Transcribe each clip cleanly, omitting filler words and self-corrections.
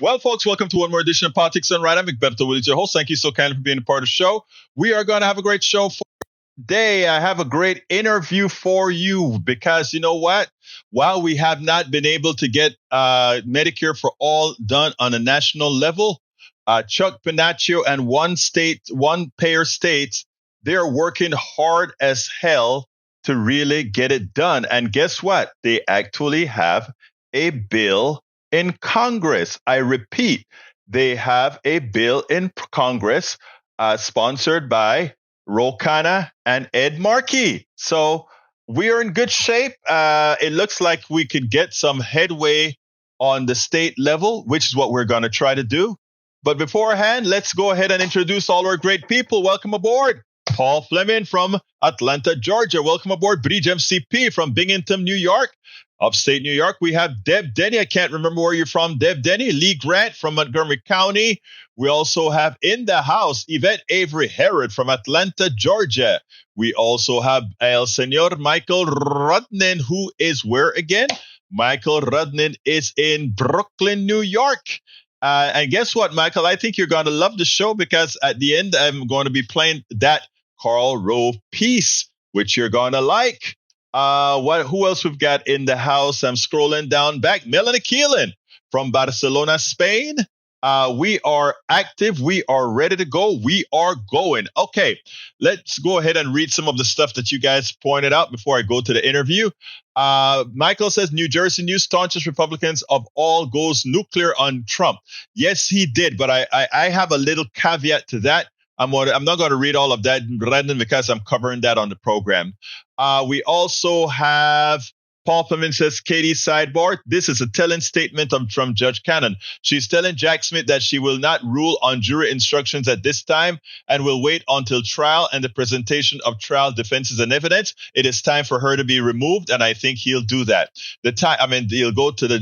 Well, folks, welcome to one more edition of Politics Done Right. I'm Egberto, Willies, your host. Thank you so kindly for being a part of the show. We are going to have a great show for today. I have a great interview for you because you know what? While we have not been able to get Medicare for all done on a national level, Chuck Pennacchio and one payer states, they're working hard as hell to really get it done. And guess what? They actually have a bill in Congress. I repeat, they have a bill in Congress sponsored by Rokana and Ed Markey. So we are in good shape. It looks like we could get some headway on the state level, which is what we're going to try to do. But beforehand, let's go ahead and introduce all our great people. Welcome aboard. Paul Fleming from Atlanta, Georgia. Welcome aboard. Bridge MCP from Binghamton, New York. Upstate New York, we have Deb Denny. I can't remember where you're from, Deb Denny. Lee Grant from Montgomery County. We also have in the house Yvette Avery Herod from Atlanta, Georgia. We also have El Señor Michael Rudnin, who is where again? Michael Rudnin is in Brooklyn, New York. And guess what, Michael? I think you're going to love the show because at the end, I'm going to be playing that Karl Rove piece, which you're going to like. Who else we've got in the house? I'm scrolling down back. Melanie Keelan from Barcelona, Spain. We are active. We are ready to go. We are going. Okay, let's go ahead and read some of the stuff that you guys pointed out before I go to the interview. Michael says, New Jersey news staunchest Republicans of all goes nuclear on Trump. Yes, he did. But I have a little caveat to that. I'm not going to read all of that, Brandon, because I'm covering that on the program. We also have Paul Fleming says, Katie sidebar. This is a telling statement from Judge Cannon. She's telling Jack Smith that she will not rule on jury instructions at this time and will wait until trial and the presentation of trial defenses and evidence. It is time for her to be removed, and I think he'll do that. He'll go to the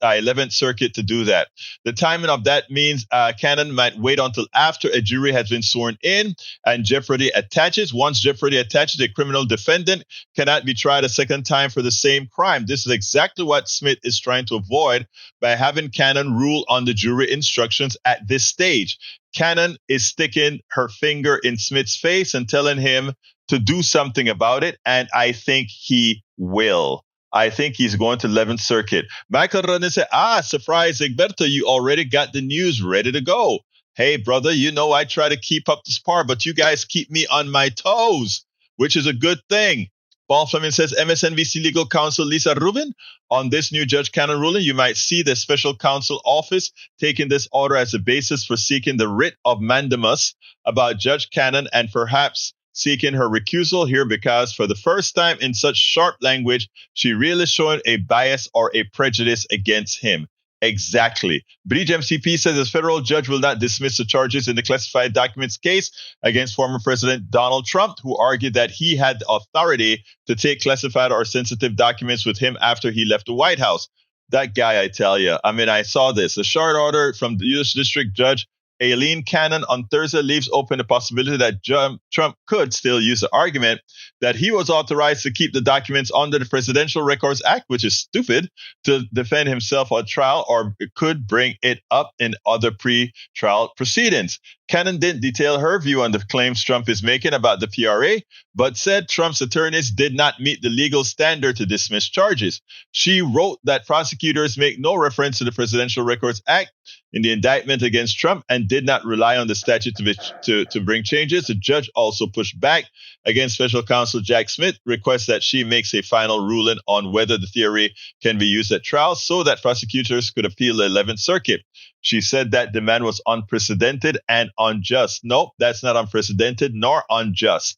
11th Circuit to do that. The timing of that means Cannon might wait until after a jury has been sworn in and jeopardy attaches. Once jeopardy attaches, a criminal defendant cannot be tried a second time for the same crime. This is exactly what Smith is trying to avoid by having Cannon rule on the jury instructions at this stage. Cannon is sticking her finger in Smith's face and telling him to do something about it, and I think he will. I think he's going to 11th Circuit. Michael Rudnin said, surprise, Egberto, you already got the news ready to go. Hey, brother, you know I try to keep up the spar, but you guys keep me on my toes, which is a good thing. Paul Fleming says, MSNBC legal counsel Lisa Rubin, on this new Judge Cannon ruling, you might see the special counsel office taking this order as a basis for seeking the writ of mandamus about Judge Cannon and perhaps seeking her recusal here because for the first time in such sharp language, she really showing a bias or a prejudice against him. Exactly. Bridge MCP says a federal judge will not dismiss the charges in the classified documents case against former President Donald Trump, who argued that he had the authority to take classified or sensitive documents with him after he left the White House. That guy, I tell you, I saw this. A short order from the U.S. District Judge Aileen Cannon on Thursday leaves open the possibility that Trump could still use the argument that he was authorized to keep the documents under the Presidential Records Act, which is stupid, to defend himself on trial, or it could bring it up in other pre-trial proceedings. Cannon didn't detail her view on the claims Trump is making about the PRA, but said Trump's attorneys did not meet the legal standard to dismiss charges. She wrote that prosecutors make no reference to the Presidential Records Act in the indictment against Trump and did not rely on the statute to bring changes. The judge also pushed back against special counsel Jack Smith, requests that she makes a final ruling on whether the theory can be used at trial so that prosecutors could appeal the 11th Circuit. She said that demand was unprecedented and unjust. Nope, that's not unprecedented nor unjust.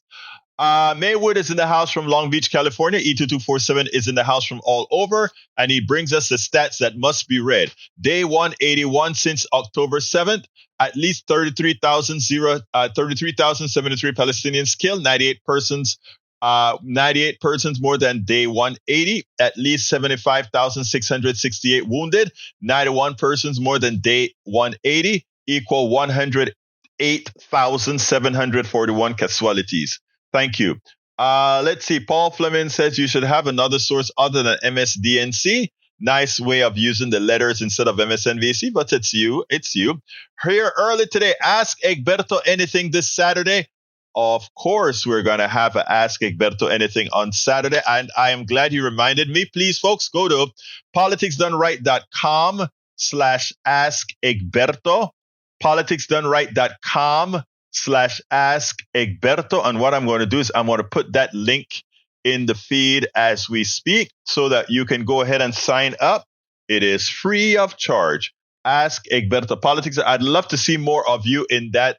Maywood is in the house from Long Beach, California. E2247 is in the house from all over, and he brings us the stats that must be read. Day 181 since October 7th, at least 33,073 Palestinians killed, 98 persons more than day 180, at least 75,668 wounded, 91 persons more than day 180, equal 108,741 casualties. Thank you. Let's see. Paul Fleming says you should have another source other than MSDNC. Nice way of using the letters instead of MSNBC, but it's you. It's you. Here early today, Ask Egberto Anything this Saturday. Of course, we're going to have a Ask Egberto Anything on Saturday. And I am glad you reminded me. Please, folks, go to politicsdoneright.com/Ask Egberto. politicsdoneright.com/Ask Egberto. And what I'm going to do is I'm going to put that link in the feed as we speak so that you can go ahead and sign up. It is free of charge. Ask Egberto Politics. I'd love to see more of you in that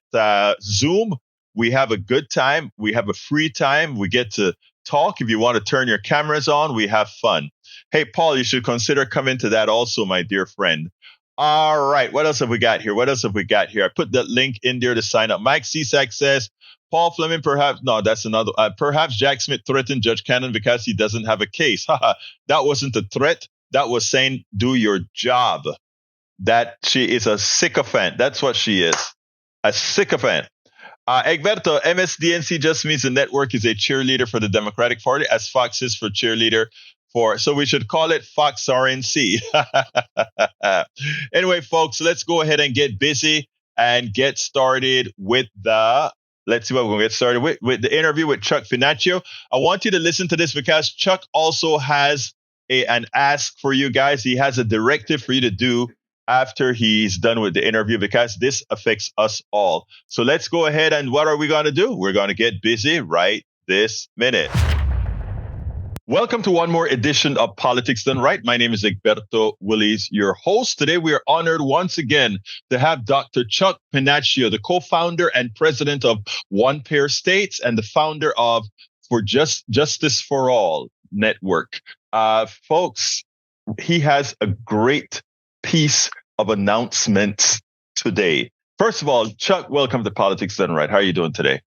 Zoom. We have a good time. We have a free time. We get to talk. If you want to turn your cameras on, we have fun. Hey, Paul, you should consider coming to that also, my dear friend. All right. What else have we got here? I put that link in there to sign up. Mike Cisak says, Paul Fleming, perhaps Jack Smith threatened Judge Cannon because he doesn't have a case. That wasn't a threat. That was saying, do your job. That she is a sycophant. That's what she is. A sycophant. Egberto, MSDNC just means the network is a cheerleader for the Democratic Party, as Fox is for cheerleader so we should call it Fox RNC. Anyway, folks, let's go ahead and get busy and get started with let's see what we're going to get started with the interview with Chuck Pennacchio. I want you to listen to this because Chuck also has an ask for you guys. He has a directive for you to do after he's done with the interview because this affects us all. So let's go ahead and what are we going to do? We're going to get busy right this minute. Welcome to one more edition of Politics Done Right. My name is Egberto Willies, your host. Today, we are honored once again to have Dr. Chuck Pennacchio, the co-founder and president of One Pair States and the founder of Justice for All Network. Folks, he has a great piece of announcements today. First of all, Chuck, welcome to Politics Done Right. How are you doing today?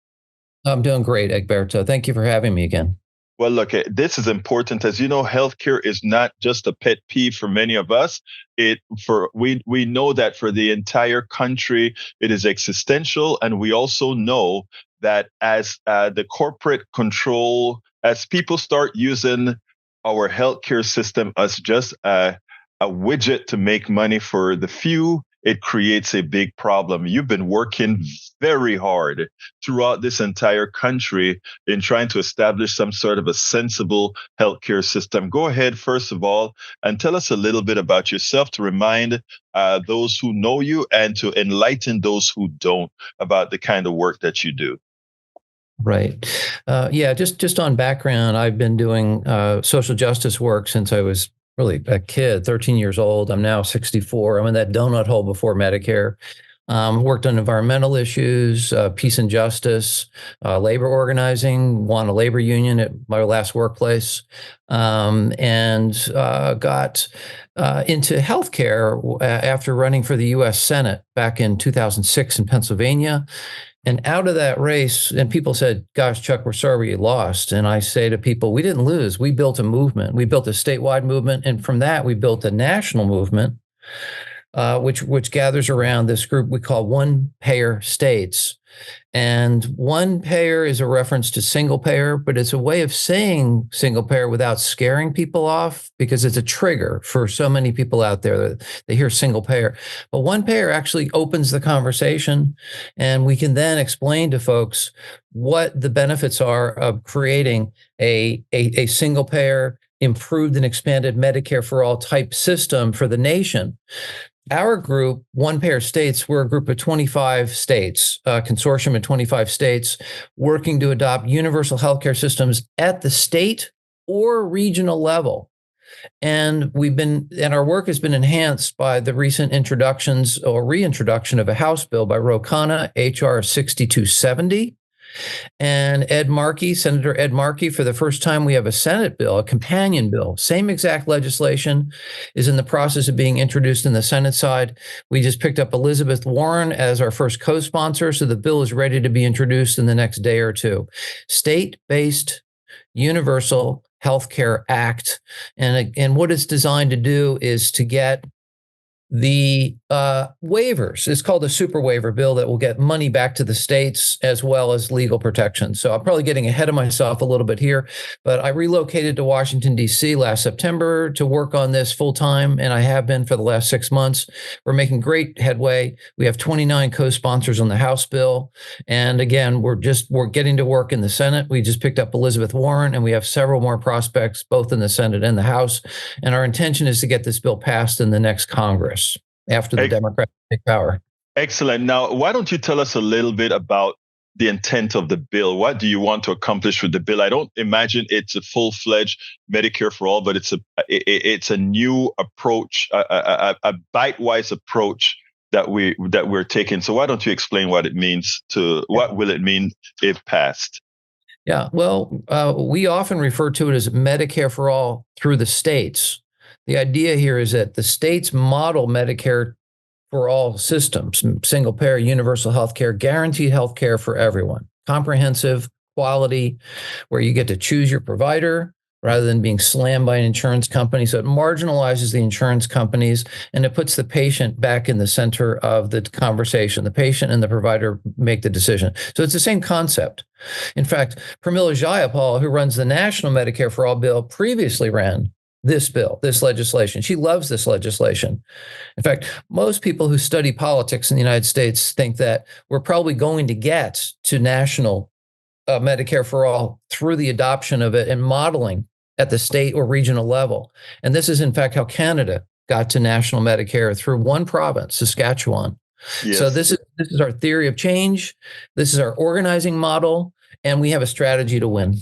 I'm doing great, Egberto. Thank you for having me again. Well, look, this is important. As you know, healthcare is not just a pet peeve for many of us. We know that for the entire country, it is existential. And we also know that as the corporate control, as people start using our healthcare system as just a widget to make money for the few, it creates a big problem. You've been working very hard throughout this entire country in trying to establish some sort of a sensible healthcare system. Go ahead, first of all, and tell us a little bit about yourself to remind those who know you and to enlighten those who don't about the kind of work that you do. Right. Just on background, I've been doing social justice work since I was really a kid, 13 years old. I'm now 64. I'm in that donut hole before Medicare. Worked on environmental issues, peace and justice, labor organizing, won a labor union at my last workplace, and got into healthcare after running for the U.S. Senate back in 2006 in Pennsylvania. And out of that race, and people said, gosh, Chuck, we're sorry you lost. And I say to people, we didn't lose. We built a movement. We built a statewide movement. And from that, we built a national movement, which gathers around this group we call One Pair States. And one payer is a reference to single payer, but it's a way of saying single payer without scaring people off because it's a trigger for so many people out there that they hear single payer. But one payer actually opens the conversation, and we can then explain to folks what the benefits are of creating a single payer, improved and expanded Medicare for all type system for the nation. Our group, One Pair States, we're a group of 25 states, a consortium of 25 states, working to adopt universal healthcare systems at the state or regional level. And our work has been enhanced by the recent introductions or reintroduction of a House bill by Ro Khanna, HR 6270. And Senator Ed Markey, for the first time, we have a Senate bill, a companion bill. Same exact legislation is in the process of being introduced in the Senate side. We just picked up Elizabeth Warren as our first co-sponsor, so the bill is ready to be introduced in the next day or two. State-based Universal Healthcare Act. And what it's designed to do is to get The waivers, it's called a super waiver bill that will get money back to the states as well as legal protection. So I'm probably getting ahead of myself a little bit here, but I relocated to Washington, D.C. last September to work on this full time, and I have been for the last 6 months. We're making great headway. We have 29 co-sponsors on the House bill. And again, we're getting to work in the Senate. We just picked up Elizabeth Warren, and we have several more prospects, both in the Senate and the House. And our intention is to get this bill passed in the next Congress after the Democrats take power. Excellent. Now, why don't you tell us a little bit about the intent of the bill? What do you want to accomplish with the bill? I don't imagine it's a full-fledged Medicare for all, but it's a new approach, a bite-wise approach that we're taking. So why don't you explain what it means what will it mean if passed? Yeah, well, we often refer to it as Medicare for all through the states. The idea here is that the states model Medicare for all systems, single payer, universal health care, guaranteed health care for everyone, comprehensive, quality, where you get to choose your provider rather than being slammed by an insurance company. So it marginalizes the insurance companies, and it puts the patient back in the center of the conversation. The patient and the provider make the decision. So it's the same concept. In fact, Pramila Jayapal, who runs the National Medicare for All bill, previously ran this bill, this legislation. She loves this legislation. In fact, most people who study politics in the United States think that we're probably going to get to national Medicare for all through the adoption of it and modeling at the state or regional level. And this is, in fact, how Canada got to national Medicare through one province, Saskatchewan. Yes. So this is our theory of change. This is our organizing model, and we have a strategy to win.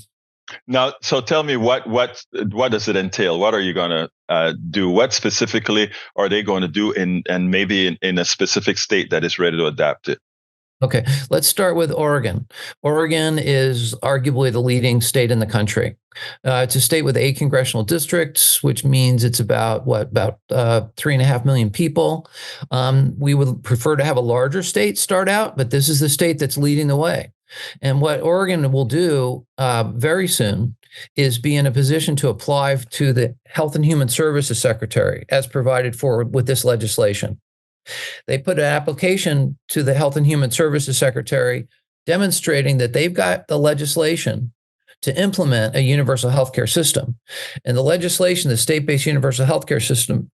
Now, so tell me, what does it entail? What are you going to do? What specifically are they going to do and maybe in a specific state that is ready to adapt it? Okay, let's start with Oregon. Oregon is arguably the leading state in the country. It's a state with 8 congressional districts, which means it's about 3.5 million people. We would prefer to have a larger state start out, but this is the state that's leading the way. And what Oregon will do very soon is be in a position to apply to the Health and Human Services Secretary as provided for with this legislation. They put an application to the Health and Human Services Secretary demonstrating that they've got the legislation to implement a universal healthcare system. And the legislation, the state-based universal healthcare system,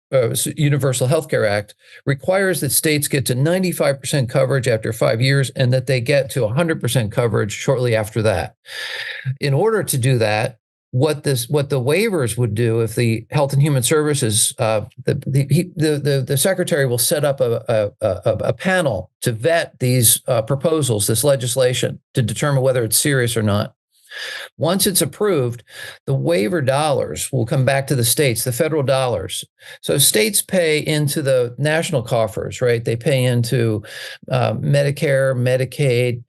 Universal Healthcare Act, requires that states get to 95% coverage after 5 years and that they get to 100% coverage shortly after that. In order to do that, what the waivers would do, if the Health and Human Services, the secretary will set up a panel to vet these proposals, this legislation, to determine whether it's serious or not. Once it's approved, the waiver dollars will come back to the states, the federal dollars. So states pay into the national coffers, right? They pay into Medicare, Medicaid,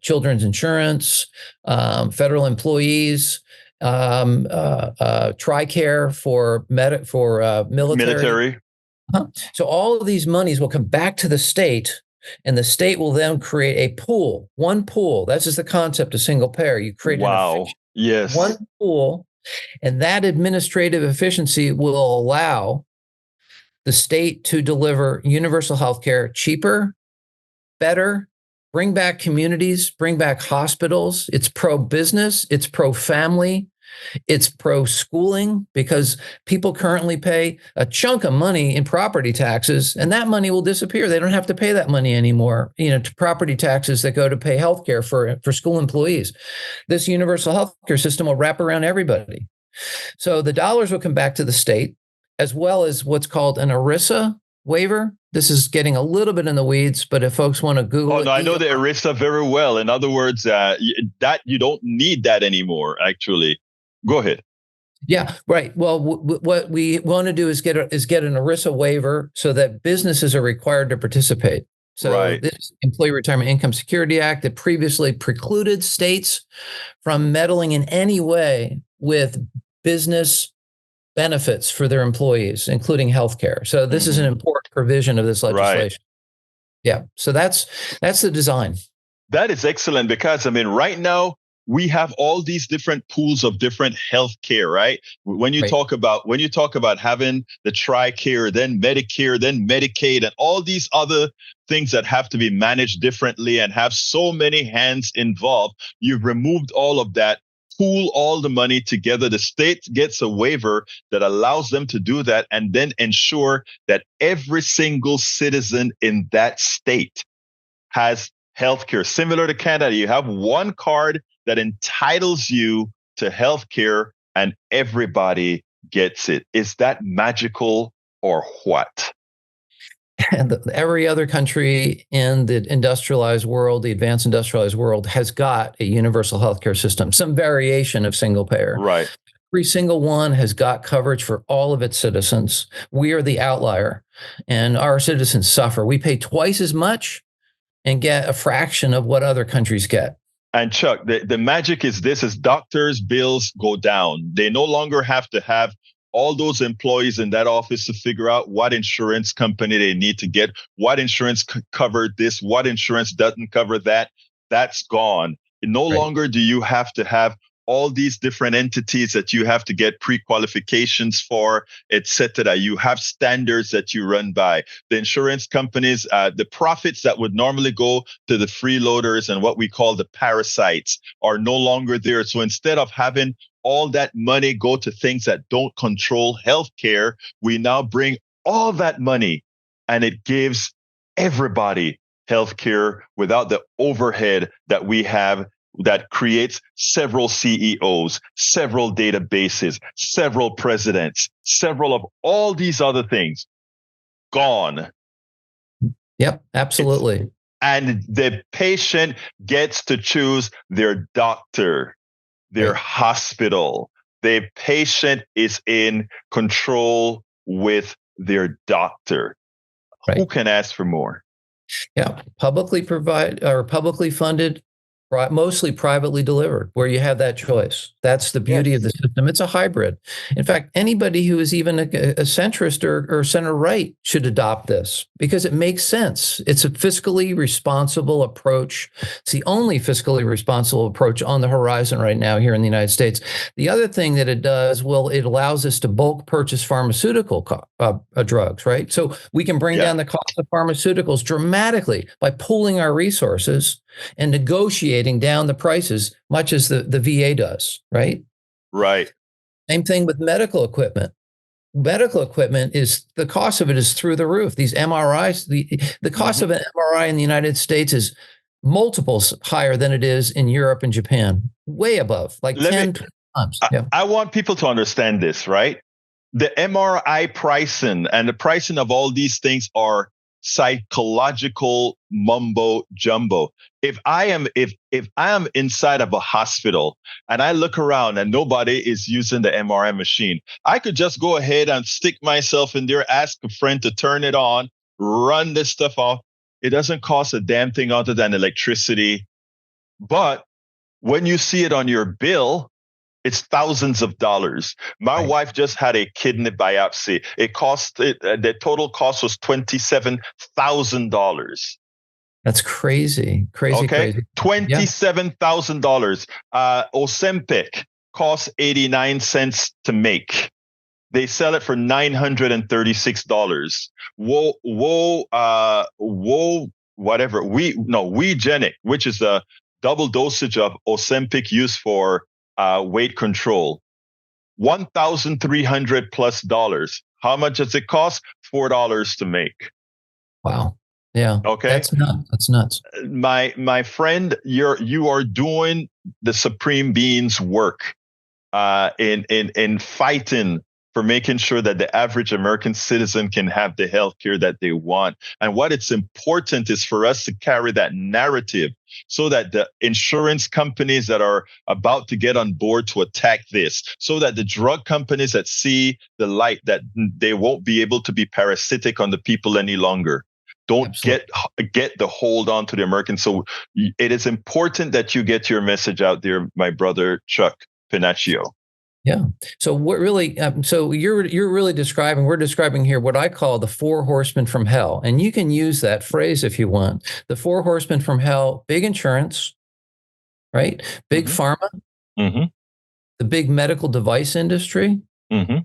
children's insurance, federal employees, TRICARE for military. So all of these monies will come back to the state, and the state will then create a pool, one pool. That's just the concept of single payer. You create one pool, and that administrative efficiency will allow the state to deliver universal health care cheaper, better, bring back communities, bring back hospitals. It's pro-business, it's pro-family, it's pro-schooling, because people currently pay a chunk of money in property taxes, and that money will disappear. They don't have to pay that money anymore, to property taxes that go to pay healthcare for school employees. This universal healthcare system will wrap around everybody. So the dollars will come back to the state, as well as what's called an ERISA waiver. This is getting a little bit in the weeds, but if folks want to Google it. No, I know the ERISA very well. In other words, that you don't need that anymore, actually. Go ahead. Yeah, right. Well, what we want to do is get an ERISA waiver so that businesses are required to participate. So this Employee Retirement Income Security Act that previously precluded states from meddling in any way with business benefits for their employees, including healthcare. So this is an important provision of this legislation. Yeah. So that's the design. That is excellent, because right now we have all these different pools of different healthcare, right? When you Right. talk about having the TRICARE, then Medicare, then Medicaid, and all these other things that have to be managed differently and have so many hands involved, you've removed all of that, pool all the money together. The state gets a waiver that allows them to do that, and then ensure that every single citizen in that state has healthcare. Similar to Canada, you have one card that entitles you to healthcare, and everybody gets it. Is that magical or what? And every other country in the industrialized world, the advanced industrialized world, has got a universal healthcare system, some variation of single payer. Right. Every single one has got coverage for all of its citizens. We are the outlier, and our citizens suffer. We pay twice as much and get a fraction of what other countries get. And Chuck, the magic is this: is doctors' bills go down. They no longer have to have all those employees in that office to figure out what insurance company they need to get, what insurance covered this, what insurance doesn't cover that. That's gone. No Right. longer do you have to have all these different entities that you have to get pre-qualifications for, etc. You have standards that you run by. The insurance companies, the profits that would normally go to the freeloaders and what we call the parasites are no longer there. So instead of having all that money go to things that don't control healthcare, we now bring all that money and it gives everybody healthcare without the overhead that we have, that creates several CEOs, several databases, several presidents, several of all these other things gone. Yep, absolutely. And the patient gets to choose their doctor, their hospital. The patient is in control with their doctor. Right. Who can ask for more? Yeah, publicly funded, mostly privately delivered, where you have that choice. That's the beauty of the system. It's a hybrid. In fact, anybody who is even a centrist or center right should adopt this because it makes sense. It's a fiscally responsible approach. It's the only fiscally responsible approach on the horizon right now here in the United States. The other thing that it does, well, it allows us to bulk purchase pharmaceutical drugs, right? So we can bring down the cost of pharmaceuticals dramatically by pooling our resources and negotiating down the prices, much as the VA does, right? Right. Same thing with medical equipment. Medical equipment is, the cost of it is through the roof. These MRIs, the cost of an MRI in the United States is multiples higher than it is in Europe and Japan, way above, like 10 times. I want people to understand this, right? The MRI pricing and the pricing of all these things are psychological mumbo jumbo. If I am inside of a hospital and I look around and nobody is using the MRI machine, I could just go ahead and stick myself in there, ask a friend to turn it on, run this stuff off. It doesn't cost a damn thing other than electricity. But when you see it on your bill, it's thousands of dollars. My wife just had a kidney biopsy. The total cost was $27,000. That's crazy. Crazy. $27,000. Ozempic costs 89 cents to make. They sell it for $936. WeGenic, which is a double dosage of Ozempic used for weight control, $1,300 plus. How much does it cost? $4 to make. Wow. Yeah. Okay. That's nuts. My friend, you are doing the supreme being's work in fighting for making sure that the average American citizen can have the health care that they want. And what it's important is for us to carry that narrative so that the insurance companies that are about to get on board to attack this, so that the drug companies that see the light, that they won't be able to be parasitic on the people any longer. Don't get the hold on to the Americans. So it is important that you get your message out there, my brother, Chuck Pennacchio. Yeah. So what really? So we're describing here what I call the four horsemen from hell, and you can use that phrase if you want. The four horsemen from hell: big insurance, right? Big Mm-hmm. pharma, Mm-hmm. the big medical device industry, Mm-hmm.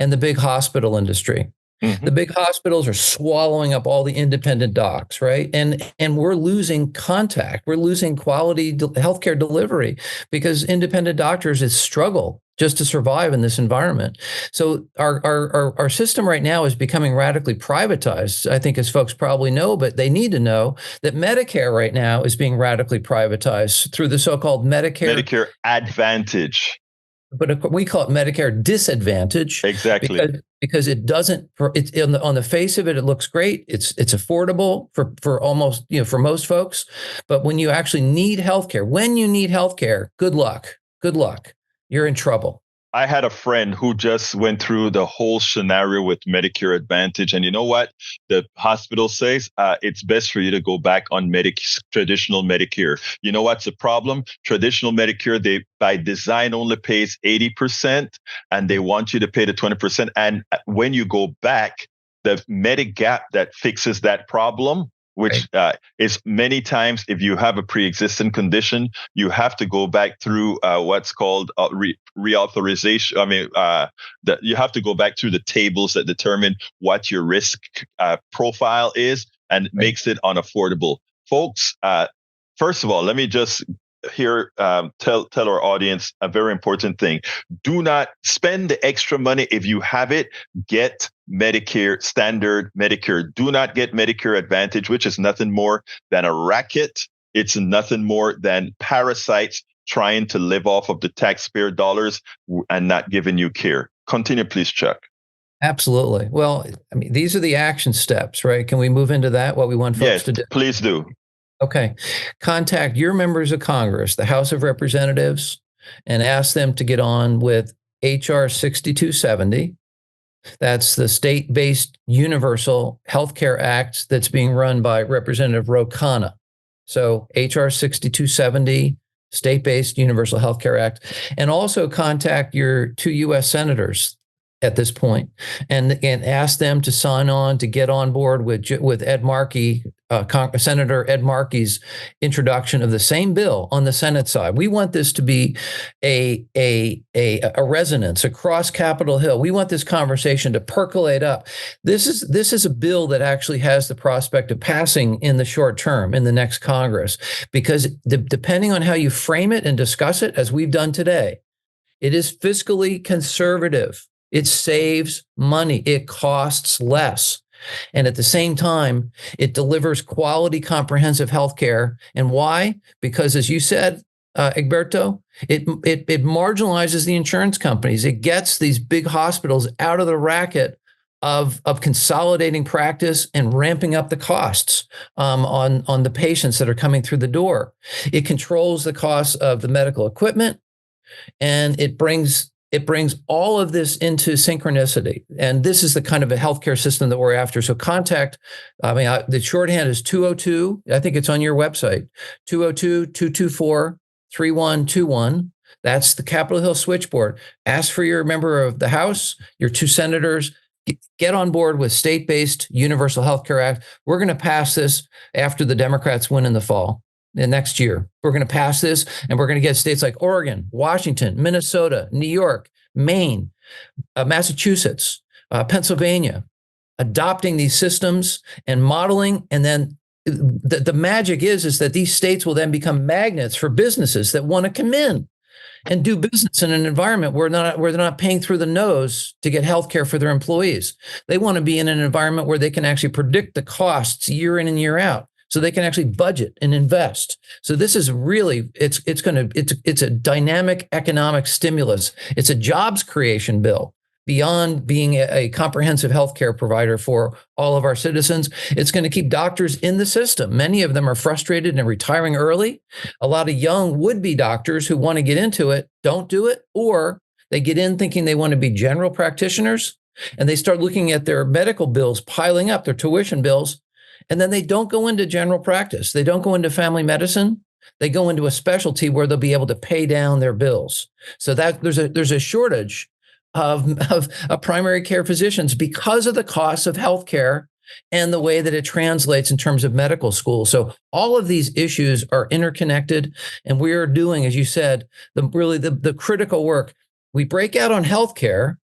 and the big hospital industry. Mm-hmm. The big hospitals are swallowing up all the independent docs, right? And we're losing contact. We're losing quality healthcare delivery because independent doctors is struggle just to survive in this environment. So our system right now is becoming radically privatized. I think, as folks probably know, but they need to know that Medicare right now is being radically privatized through the so-called Medicare Advantage. but we call it Medicare disadvantage. Exactly. Because it doesn't. It's on the face of it, it looks great. It's affordable for almost for most folks. But when you actually need healthcare, good luck. You're in trouble. I had a friend who just went through the whole scenario with Medicare Advantage. And you know what? The hospital says it's best for you to go back on traditional Medicare. You know what's the problem? Traditional Medicare, they by design only pays 80%, and they want you to pay the 20%. And when you go back, the Medigap that fixes that problem, which is many times if you have a pre-existing condition, you have to go back through what's called reauthorization. I mean, you have to go back through the tables that determine what your risk profile is and makes it unaffordable. Folks, first of all, let me just tell our audience a very important thing. Do not spend the extra money. If you have it, get Medicare, standard Medicare. Do not get Medicare Advantage, which is nothing more than a racket. It's nothing more than parasites trying to live off of the taxpayer dollars and not giving you care. Continue, please, Chuck. Absolutely. Well, I mean, these are the action steps, right? Can we move into that? What we want folks to do? Please do. Okay. Contact your members of Congress, the House of Representatives, and ask them to get on with HR 6270. That's the state-based Universal Healthcare Act that's being run by Representative Rove. So HR 6270, state-based Universal Healthcare Act, and also contact your 2 U.S. senators at this point and ask them to sign on to get on board with Ed Markey, Senator Ed Markey's introduction of the same bill on the Senate side. We want this to be a resonance across Capitol Hill. We want this conversation to percolate up. This is a bill that actually has the prospect of passing in the short term in the next Congress, because depending on how you frame it and discuss it, as we've done today, it is fiscally conservative. It saves money. It costs less. And at the same time, it delivers quality, comprehensive health care. And why? Because, as you said, Egberto, it marginalizes the insurance companies. It gets these big hospitals out of the racket of consolidating practice and ramping up the costs on the patients that are coming through the door. It controls the costs of the medical equipment, and it brings all of this into synchronicity. And this is the kind of a healthcare system that we're after. So the shorthand is 202. I think it's on your website, 202-224-3121. That's the Capitol Hill switchboard. Ask for your member of the House, your 2 senators. Get on board with state-based Universal Healthcare Act. We're going to pass this after the Democrats win in the fall. Next year, we're going to pass this, and we're going to get states like Oregon, Washington, Minnesota, New York, Maine, Massachusetts, Pennsylvania, adopting these systems and modeling. And then the magic is that these states will then become magnets for businesses that want to come in and do business in an environment where they're not paying through the nose to get health care for their employees. They want to be in an environment where they can actually predict the costs year in and year out, so they can actually budget and invest. So this is really, it's a dynamic economic stimulus. It's a jobs creation bill beyond being a comprehensive healthcare provider for all of our citizens. It's going to keep doctors in the system. Many of them are frustrated and retiring early. A lot of young would-be doctors who want to get into it don't do it, or they get in thinking they want to be general practitioners, and they start looking at their medical bills piling up, their tuition bills, and then they don't go into general practice. They don't go into family medicine. They go into a specialty where they'll be able to pay down their bills. So that there's a shortage of primary care physicians because of the costs of healthcare and the way that it translates in terms of medical school. So all of these issues are interconnected, and we are doing, as you said, the critical work. We break out on healthcare,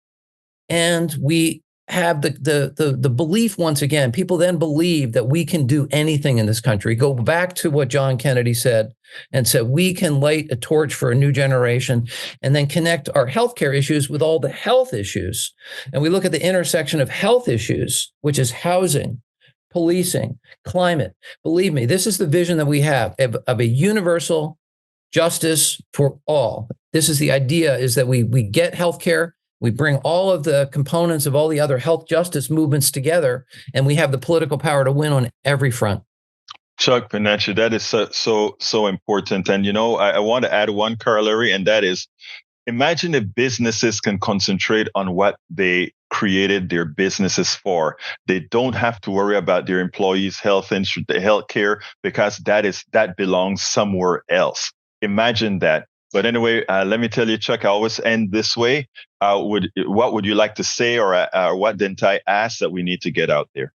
and we have the belief, once again, people then believe that we can do anything in this country. Go back to what John Kennedy said and said, we can light a torch for a new generation, and then connect our healthcare issues with all the health issues. And we look at the intersection of health issues, which is housing, policing, climate. Believe me, this is the vision that we have of a universal justice for all. This is the idea, is that we get healthcare, we bring all of the components of all the other health justice movements together, and we have the political power to win on every front. Chuck, Pennacchio, that is so important. And, I want to add one corollary, and that is, imagine if businesses can concentrate on what they created their businesses for. They don't have to worry about their employees' health care, because that belongs somewhere else. Imagine that. But anyway, let me tell you, Chuck, I always end this way. What would you like to say, or what didn't I ask that we need to get out there?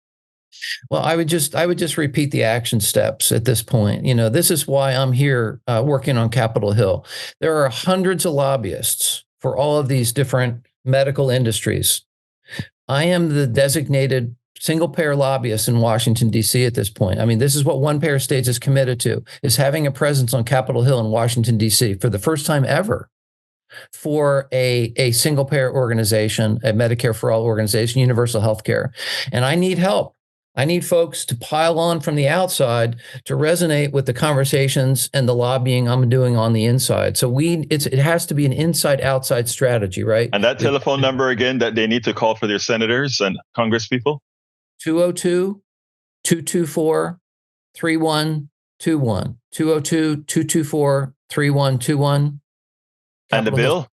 Well, I would just repeat the action steps at this point. This is why I'm here working on Capitol Hill. There are hundreds of lobbyists for all of these different medical industries. I am the designated single-payer lobbyist in Washington, D.C. at this point. I mean, this is what One Payer States is committed to, is having a presence on Capitol Hill in Washington, D.C. for the first time ever for a single-payer organization, a Medicare for All organization, universal health care. And I need help. I need folks to pile on from the outside to resonate with the conversations and the lobbying I'm doing on the inside. So it has to be an inside-outside strategy, right? And that telephone number again that they need to call for their senators and congresspeople? 202-224-3121. 202-224-3121. And the bill?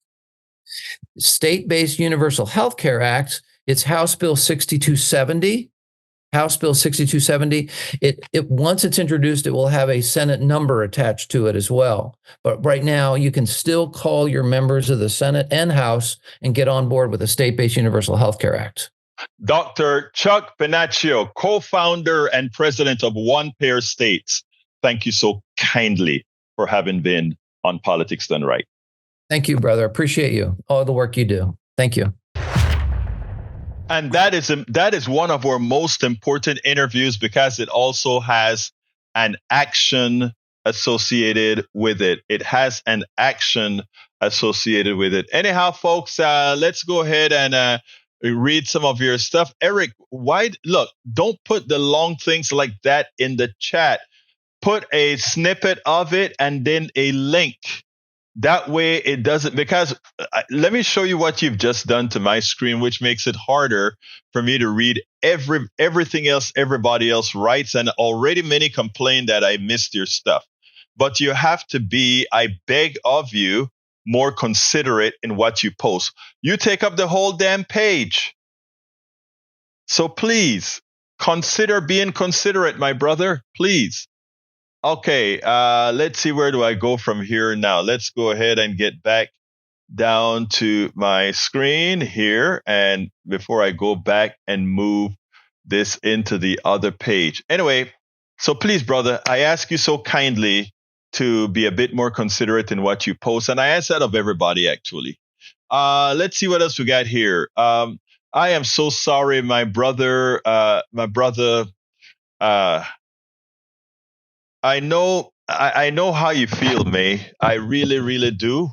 State-based Universal Health Care Act. It's House Bill 6270. House Bill 6270. Once it's introduced, it will have a Senate number attached to it as well. But right now, you can still call your members of the Senate and House and get on board with the State-Based Universal Health Care Act. Dr. Chuck Pennacchio, co-founder and president of One Payer States. Thank you so kindly for having been on Politics Done Right. Thank you, brother. Appreciate you. All the work you do. Thank you. And that is one of our most important interviews, because it also has an action associated with it. It has an action associated with it. Anyhow, folks, let's go ahead and read some of your stuff. Eric, don't put the long things like that in the chat. Put a snippet of it and then a link. That way it doesn't, because let me show you what you've just done to my screen, which makes it harder for me to read everything else everybody else writes. And already many complain that I missed your stuff. But you have to be, I beg of you, more considerate in what you post. You take up the whole damn page. So please consider being considerate, my brother, please. Okay, let's see, where do I go from here now? Let's go ahead and get back down to my screen here. And before I go back and move this into the other page. Anyway, so please, brother, I ask you so kindly to be a bit more considerate in what you post. And I ask that of everybody, actually. Let's see what else we got here. I am so sorry, my brother. I know how you feel, May. I really, really do.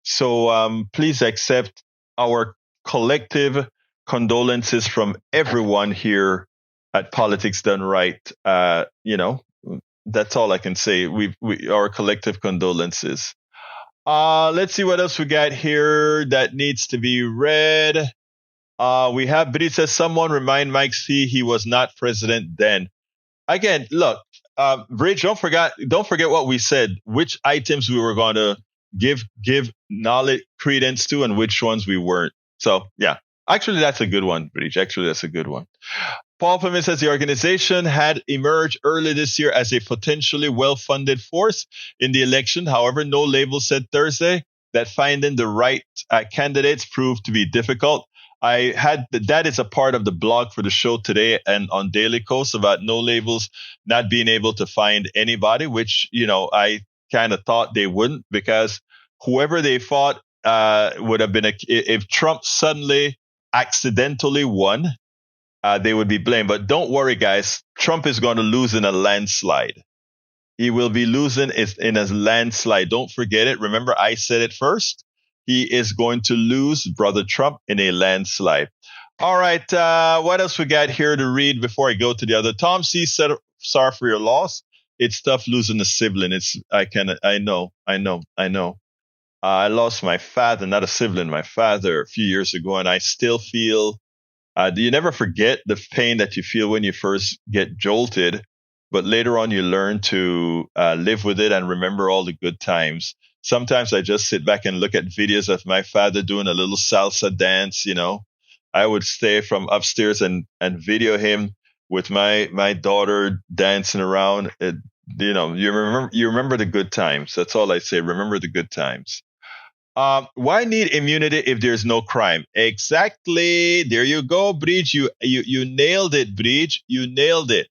So please accept our collective condolences from everyone here at Politics Done Right. That's all I can say. Our collective condolences. Let's see what else we got here that needs to be read. We have, but it says, someone remind Mike C. he was not president then. Again, look. Bridge, don't forget what we said, which items we were going to give knowledge credence to and which ones we weren't. So, yeah, actually, that's a good one, Bridge. Actually, that's a good one. Paul Permin says the organization had emerged early this year as a potentially well-funded force in the election. However, no label said Thursday that finding the right candidates proved to be difficult. I had that is a part of the blog for the show today and on Daily Coast about no labels not being able to find anybody, which, I kind of thought they wouldn't, because whoever they fought would have been if Trump suddenly accidentally won, they would be blamed. But don't worry, guys. Trump is going to lose in a landslide. He will be losing in a landslide. Don't forget it. Remember, I said it first. He is going to lose, Brother Trump, in a landslide. All right. What else we got here to read before I go to the other? Tom C said, sorry for your loss. It's tough losing a sibling. I know. I lost my father, not a sibling, my father a few years ago, and I still feel, you never forget the pain that you feel when you first get jolted, but later on you learn to live with it and remember all the good times. Sometimes I just sit back and look at videos of my father doing a little salsa dance, I would stay from upstairs and video him with my daughter dancing around. You remember the good times. That's all I say. Remember the good times. Why need immunity if there's no crime? Exactly. There you go, Breach. You nailed it, Breach. You nailed it.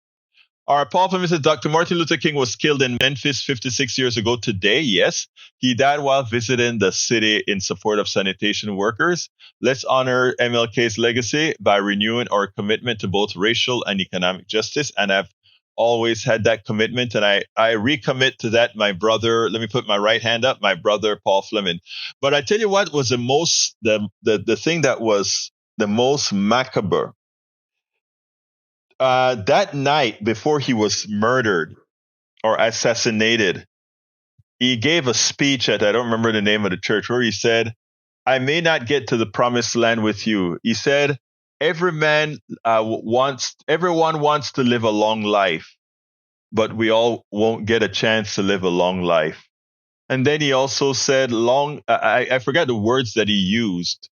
All right, Paul Fleming says Dr. Martin Luther King was killed in Memphis 56 years ago today. Yes, he died while visiting the city in support of sanitation workers. Let's honor MLK's legacy by renewing our commitment to both racial and economic justice. And I've always had that commitment, and I recommit to that, my brother. Let me put my right hand up, my brother Paul Fleming. But I tell you what was the thing that was the most macabre. That night before he was murdered or assassinated, he gave a speech at, I don't remember the name of the church, where he said, I may not get to the promised land with you. He said, everyone wants to live a long life, but we all won't get a chance to live a long life. And then he also said I forgot the words that he used,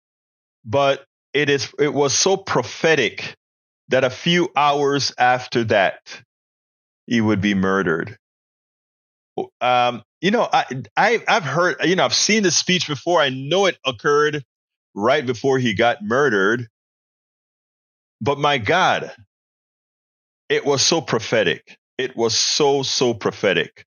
but it was so prophetic that a few hours after that, he would be murdered. I've heard, I've seen the speech before. I know it occurred right before he got murdered. But my God, it was so prophetic. It was so prophetic.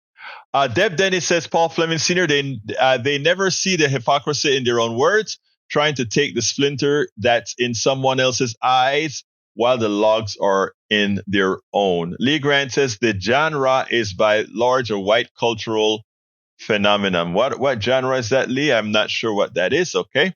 Deb Dennis says, Paul Fleming Sr., they never see the hypocrisy in their own words, trying to take the splinter that's in someone else's eyes while the logs are in their own. Lee Grant says the genre is by large a white cultural phenomenon. What genre is that, Lee? I'm not sure what that is. Okay.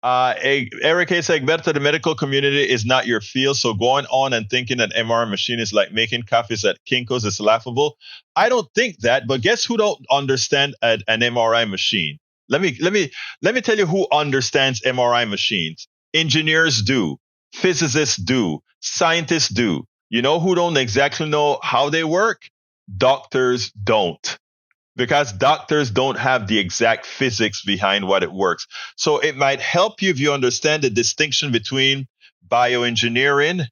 Eric A. says, Egberto, the medical community is not your field, so going on and thinking an MRI machine is like making coffees at Kinko's is laughable. I don't think that, but guess who don't understand an MRI machine? Let me tell you who understands MRI machines. Engineers do. Physicists do. Scientists do. You know who don't exactly know how they work? Doctors don't. Because doctors don't have the exact physics behind what it works. So it might help you if you understand the distinction between bioengineering,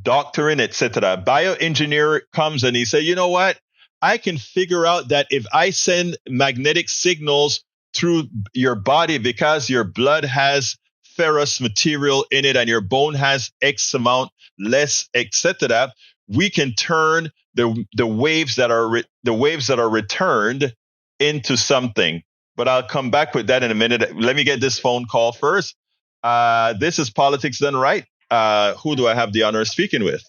doctoring, etc. Bioengineer comes and he says, you know what? I can figure out that if I send magnetic signals through your body because your blood has ferrous material in it and your bone has X amount less, etc., we can turn the waves that are returned into something. But I'll come back with that in a minute. Let me get this phone call first. This is Politics Done Right. Who do I have the honor of speaking with?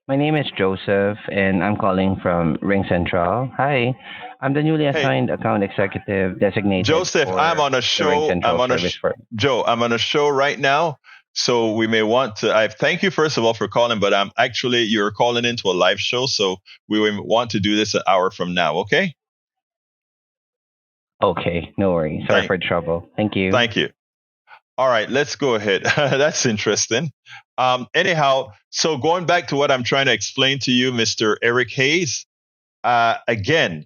My name is Joseph, and I'm calling from Ring Central. Hi, I'm the newly assigned account executive designated. Joseph, I'm on a show. Joe, I'm on a show right now. So we may want to, I thank you first of all for calling, but you're calling into a live show. So we want to do this an hour from now. Okay. Okay. No worries. Sorry for the trouble. Thank you. Thank you. All right, let's go ahead. That's interesting. Anyhow, so going back to what I'm trying to explain to you, Mr. Eric Hayes, again,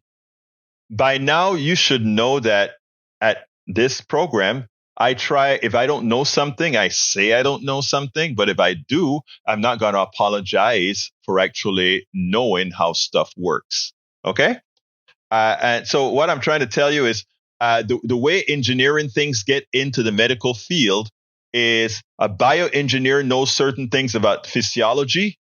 by now you should know that at this program, if I don't know something, I say I don't know something. But if I do, I'm not going to apologize for actually knowing how stuff works. Okay? And so what I'm trying to tell you is the way engineering things get into the medical field is a bioengineer knows certain things about physiology,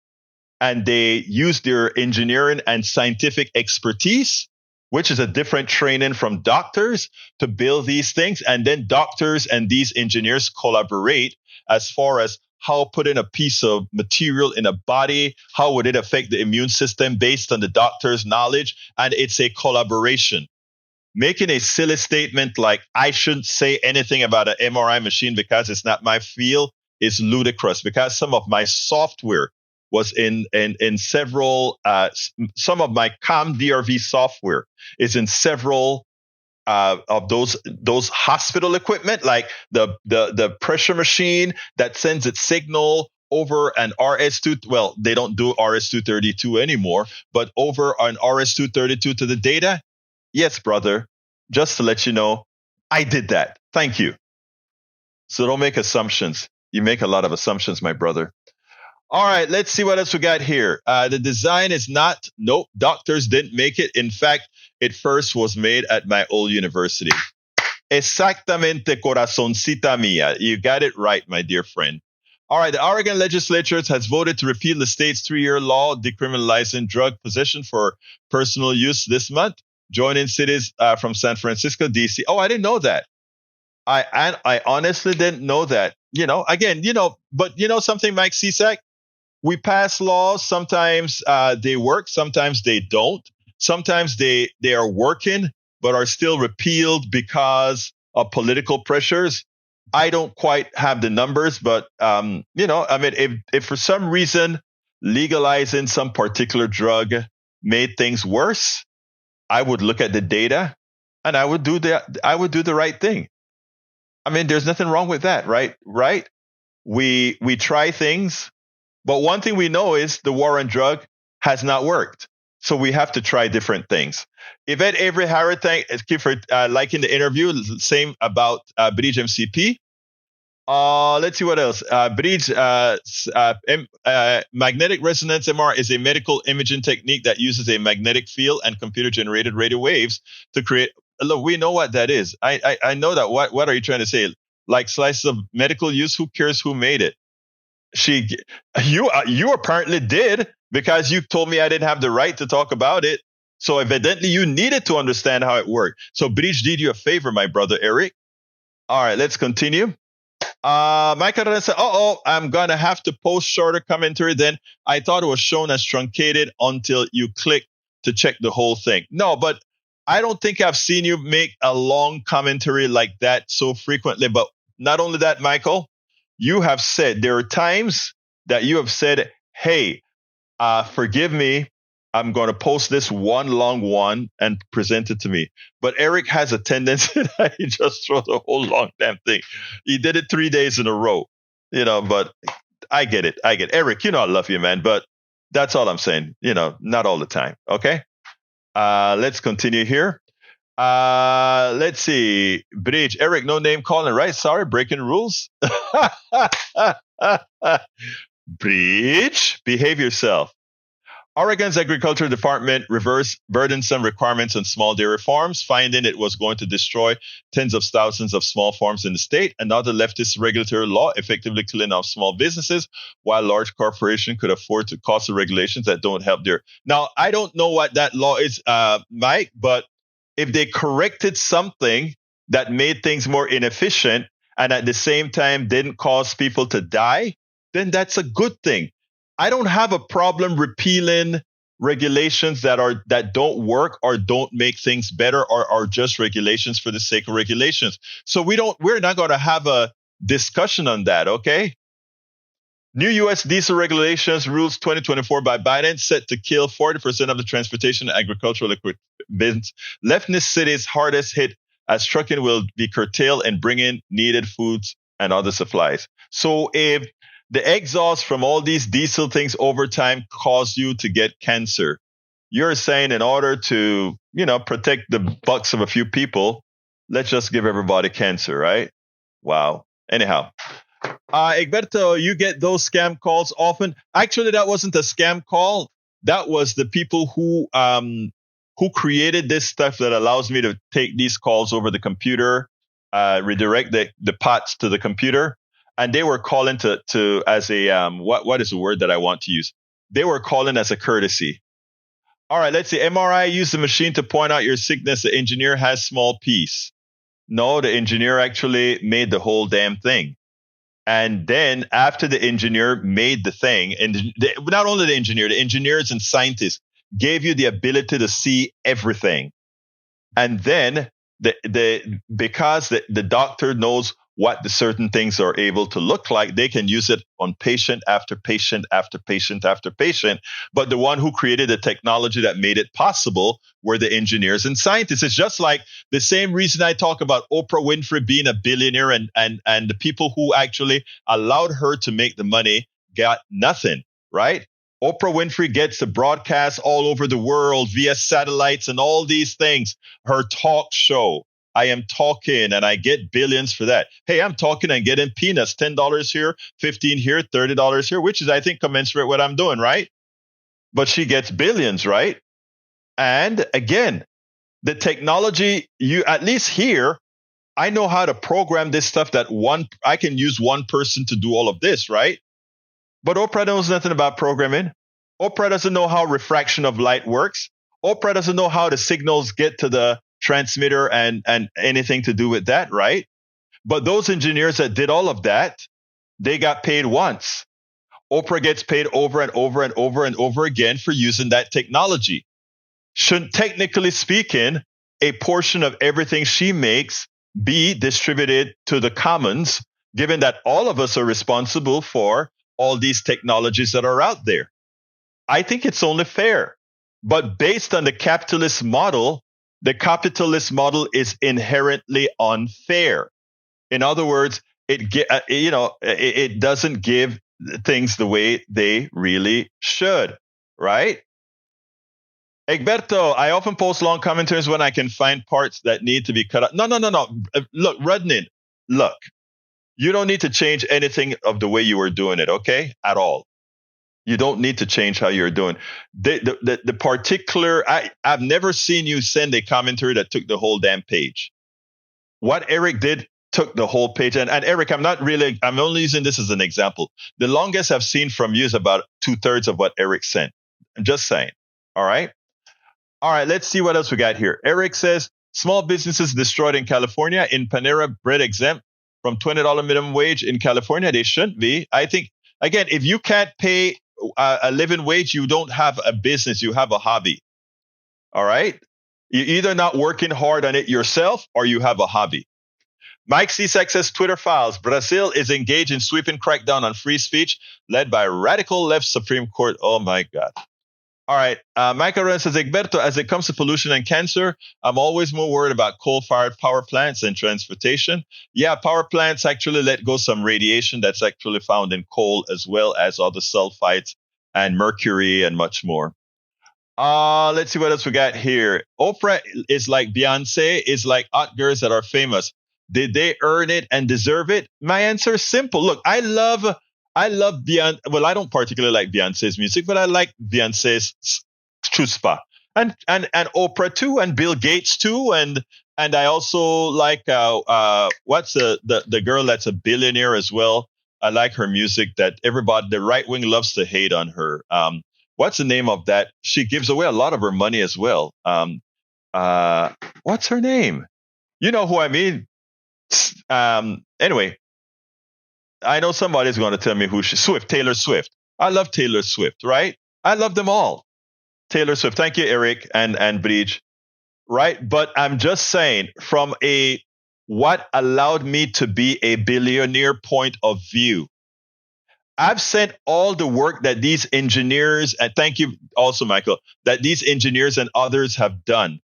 and they use their engineering and scientific expertise, which is a different training from doctors, to build these things. And then doctors and these engineers collaborate as far as how putting a piece of material in a body, how would it affect the immune system based on the doctor's knowledge. And it's a collaboration. Making a silly statement like, I shouldn't say anything about an MRI machine because it's not my field, is ludicrous, because some of my software was in several, some of my ComDRV software is in several of those hospital equipment, like the pressure machine that sends its signal over an RS2. Well, they don't do RS232 anymore, but over an RS232 to the data. Yes, brother. Just to let you know, I did that. Thank you. So don't make assumptions. You make a lot of assumptions, my brother. All right, let's see what else we got here. The design is not, nope, doctors didn't make it. In fact, it first was made at my old university. Exactamente, corazoncita mía. You got it right, my dear friend. All right, the Oregon legislature has voted to repeal the state's 3-year law decriminalizing drug possession for personal use this month, joining cities from San Francisco, D.C. Oh, I didn't know that. I honestly didn't know that. Again, but something, Mike Cisak? We pass laws. Sometimes they work. Sometimes they don't. Sometimes they are working, but are still repealed because of political pressures. I don't quite have the numbers, but, if for some reason legalizing some particular drug made things worse, I would look at the data and I would do the right thing. I mean, there's nothing wrong with that, right? Right? We try things. But one thing we know is the war on drug has not worked. So we have to try different things. Yvette Avery Harrod, thank you for liking the interview. Same about Bridge MCP. Let's see what else. Bridge magnetic resonance MR is a medical imaging technique that uses a magnetic field and computer-generated radio waves to create. Look, we know what that is. I know that. What are you trying to say? Like slices of medical use? Who cares who made it? You apparently did, because you told me I didn't have the right to talk about it. So evidently you needed to understand how it worked. So Bridge did you a favor, my brother Eric. All right, let's continue. Michael said, I'm going to have to post shorter commentary. Then I thought it was shown as truncated until you click to check the whole thing. No, but I don't think I've seen you make a long commentary like that so frequently. But not only that, Michael, you have said, there are times that you have said, hey, forgive me, I'm going to post this one long one and present it to me. But Eric has a tendency that he just throws the whole long damn thing. He did it 3 days in a row, but I get it. Eric, I love you, man. But that's all I'm saying, not all the time. Okay. Let's continue here. Let's see. Bridge, Eric, no name calling, right? Sorry, breaking rules. Bridge, behave yourself. Oregon's Agriculture Department reversed burdensome requirements on small dairy farms, finding it was going to destroy tens of thousands of small farms in the state. Another leftist regulatory law effectively killing off small businesses, while large corporations could afford to costly regulations that don't help their. Now, I don't know what that law is, Mike, but if they corrected something that made things more inefficient and at the same time didn't cause people to die, then that's a good thing. I don't have a problem repealing regulations that don't work or don't make things better or are just regulations for the sake of regulations. So we're not going to have a discussion on that, okay? New U.S. diesel regulations rules 2024 by Biden set to kill 40% of the transportation and agricultural equipment. Leftist cities hardest hit as trucking will be curtailed and bring in needed foods and other supplies. So if the exhaust from all these diesel things over time cause you to get cancer, you're saying in order to, protect the bucks of a few people, let's just give everybody cancer, right? Wow. Anyhow. Egberto, you get those scam calls often. Actually, that wasn't a scam call. That was the people who who created this stuff that allows me to take these calls over the computer, redirect the pots to the computer. And they were calling to as a, what is the word that I want to use? They were calling as a courtesy. All right, let's see. MRI used the machine to point out your sickness. The engineer has small piece. No, the engineer actually made the whole damn thing. And then after the engineer made the thing, and not only the engineers and scientists gave you the ability to see everything. And then because the doctor knows what the certain things are able to look like, they can use it on patient after patient after patient after patient. But the one who created the technology that made it possible were the engineers and scientists. It's just like the same reason I talk about Oprah Winfrey being a billionaire and the people who actually allowed her to make the money got nothing, right? Oprah Winfrey gets the broadcast all over the world via satellites and all these things. Her talk show. I am talking and I get billions for that. Hey, I'm talking and getting peanuts, $10 here, $15 here, $30 here, which is, I think, commensurate what I'm doing, right? But she gets billions, right? And again, the technology, you at least here, I know how to program this stuff that I can use one person to do all of this, right? But Oprah knows nothing about programming. Oprah doesn't know how refraction of light works. Oprah doesn't know how the signals get to the transmitter and anything to do with that, right? But those engineers that did all of that, they got paid once. Oprah gets paid over and over and over and over again for using that technology. Shouldn't, technically speaking, a portion of everything she makes be distributed to the commons, given that all of us are responsible for all these technologies that are out there? I think it's only fair. But based on the capitalist model is inherently unfair. In other words, it doesn't give things the way they really should, right? Egberto, I often post long commentaries when I can find parts that need to be cut out. No. Look, Rudnin, look, you don't need to change anything of the way you were doing it, okay? At all. You don't need to change how you're doing. The particular, I've never seen you send a commentary that took the whole damn page. What Eric did took the whole page. And Eric, I'm only using this as an example. The longest I've seen from you is about 2/3 of what Eric sent. I'm just saying. All right. Let's see what else we got here. Eric says, small businesses destroyed in California. In Panera Bread exempt from $20 minimum wage in California. They shouldn't be. I think, again, if you can't pay a living wage, you don't have a business, you have a hobby. All right? You're either not working hard on it yourself or you have a hobby. Mike Cisak says Twitter files. Brazil is engaged in sweeping crackdown on free speech led by radical left Supreme Court. Oh my God. All right. Michael Ren says, Egberto, as it comes to pollution and cancer, I'm always more worried about coal-fired power plants and transportation. Yeah, power plants actually let go some radiation that's actually found in coal as well as other sulfides and mercury and much more. Let's see what else we got here. Oprah is like Beyonce, is like hot girls that are famous. Did they earn it and deserve it? My answer is simple. Look, I love Beyonce. Well, I don't particularly like Beyonce's music, but I like Beyonce's chutzpah and Oprah too, and Bill Gates too, and I also like what's the girl that's a billionaire as well. I like her music that the right wing loves to hate on her. What's the name of that? She gives away a lot of her money as well. What's her name? You know who I mean. Anyway. I know somebody's going to tell me Taylor Swift. I love Taylor Swift, right? I love them all. Taylor Swift. Thank you, Eric and Breach. Right? But I'm just saying from what allowed me to be a billionaire point of view. I've sent all the work that these engineers, and thank you also, Michael, that these engineers and others have done.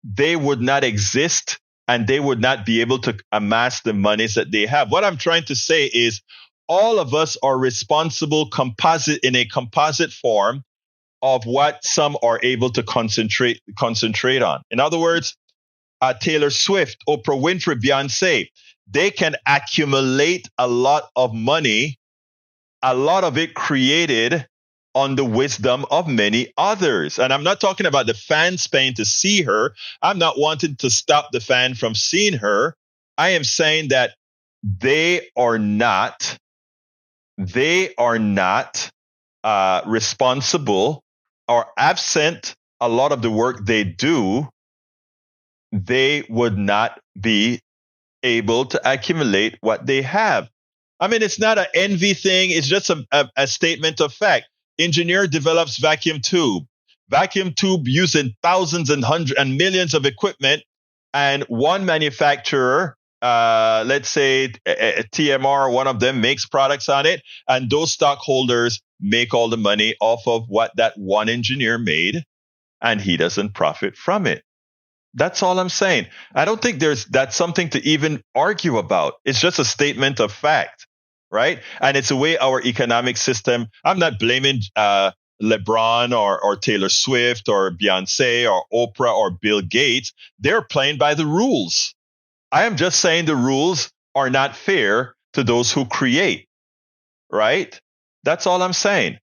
They would not exist and they would not be able to amass the monies that they have. What I'm trying to say is all of us are responsible in a composite form of what some are able to concentrate on. In other words, Taylor Swift, Oprah Winfrey, Beyonce, they can accumulate a lot of money, a lot of it created on the wisdom of many others. And I'm not talking about the fans paying to see her. I'm not wanting to stop the fan from seeing her. I am saying that they are not responsible or absent a lot of the work they do. They would not be able to accumulate what they have. I mean, it's not an envy thing. It's just a statement of fact. Engineer develops vacuum tube using thousands and hundreds and millions of equipment, and one manufacturer, let's say a TMR, one of them makes products on it, and those stockholders make all the money off of what that one engineer made, and he doesn't profit from it. That's all I'm saying. I don't think that's something to even argue about. It's just a statement of fact, right? And it's the way our economic system. I'm not blaming LeBron or Taylor Swift or Beyonce or Oprah or Bill Gates. They're playing by the rules. I am just saying the rules are not fair to those who create, right? That's all I'm saying.